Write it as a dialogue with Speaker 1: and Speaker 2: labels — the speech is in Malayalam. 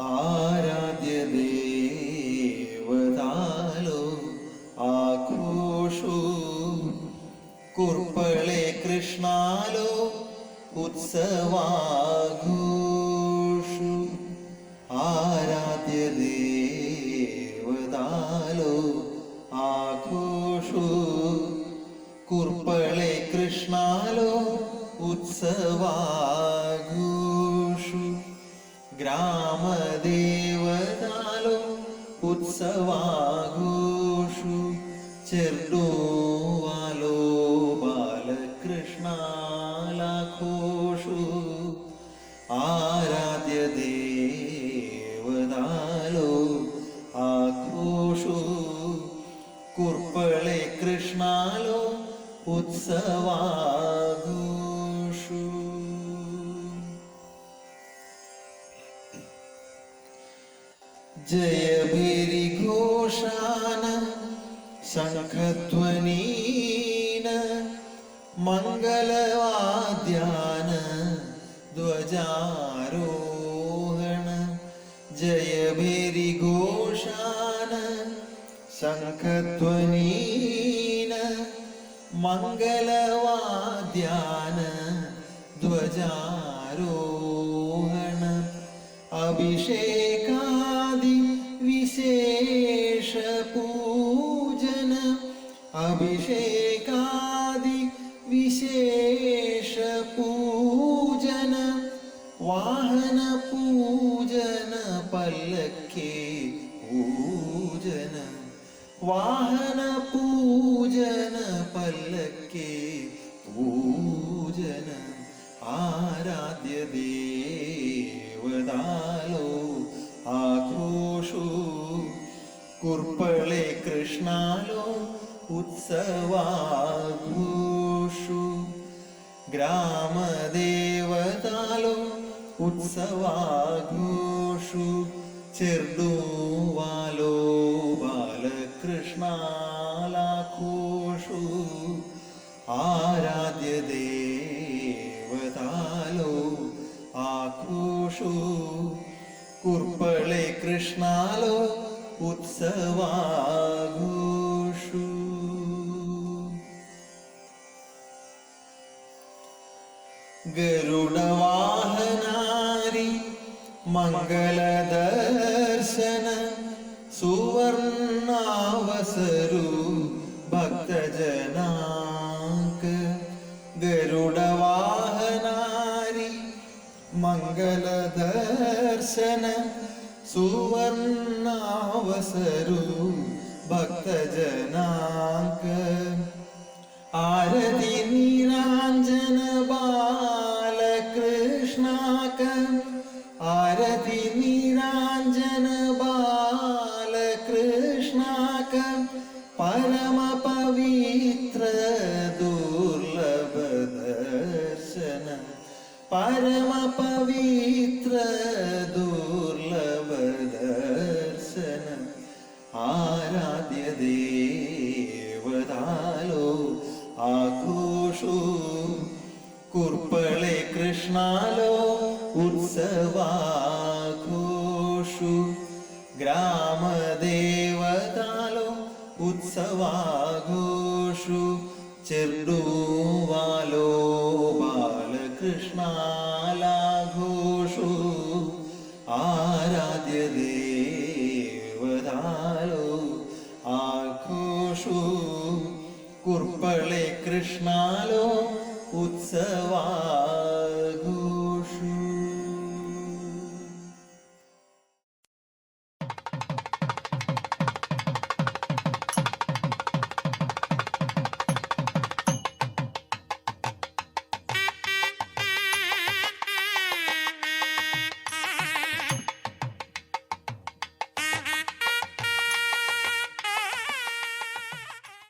Speaker 1: ആരാധ്യ ദേവതാലോ ആഘോഷു കുർപ്പളെ കൃഷ്ണാലോ ഉത്സവാഘോഷു ആരാധ്യ ദേവതാലോ ആഘോഷു കുർപ്പളെ കൃഷ്ണാലോ ഉത്സവാഘോഷു ഗ്രാമദേവതാലോ ഉത്സവാഘോഷു ചെർഡോവാലോ ബാലകൃഷ്ണാലാഘോഷു ആരാധ്യ ദേവതാലോ ആഘോഷു കുർപ്പളെ കൃഷ്ണാലോ ഉത്സവാഘോഷു ജയഭേരിഘോഷാന ശംഖധ്വനീന മംഗളവാദ്യാന ധ്വജാരോഹണ ജയഭേരിഘോഷാന ശംഖധ്വനീന മംഗളവാദ്യാന ധ്വജാരോഹണ അഭിഷേകാദി വിശേഷ പൂജന അഭിഷേകാദി വിശേഷ പൂജന വാഹന പൂജന പല്ലക്കി പൂജന വാഹന പൂജന പല്ലക്കി പൂജന ആരാധ്യ ദേവതാലോ ആഘോഷു കുർപ്പളെ കൃഷ്ണാലോ ഉത്സവാഘോഷു ഗ്രാമദേവതാലോ ഉത്സവാഘോഷു ചെർഡോവാലോ ബാലകൃഷ്ണാലാഘോഷു ആരാധ്യ ദേവതാലോ ആഘോഷു കുർപ്പളെ കൃഷ്ണാലോ ഉത്സവാഘോഷു ഗരുഡവാഹനാരി മംഗളദർശന സുവർണാവസരു ഭക്തജനാക ഗരുഡവാഹനാരി മംഗളദർശന സുവർണാവസരു ഭക്തജനാക ആരതി നീരാഞ്ജന ബാലകൃഷ്ണാക ആരതി നീരാഞ്ജന ബാലകൃഷ്ണാക പരമ പവിത്ര ദുർലഭ ദർശന പരമ പവിത്ര ദുർലഭ ദർശന ആരാധ്യ ദേവതാലോ ആഘോഷു കുർപ്പളെ കൃഷ്ണാലോ ഉത്സവാഘോഷു ഗ്രാമദേവതാലോ ഉത്സവാഘോഷു ചെർഡോവാലോ ബാലകൃഷ്ണാലാഘോഷു ആരാധ്യ ദേവതാലോ ആഘോഷു കുർപ്പളെ കൃഷ്ണാലോ ഉത്സവാ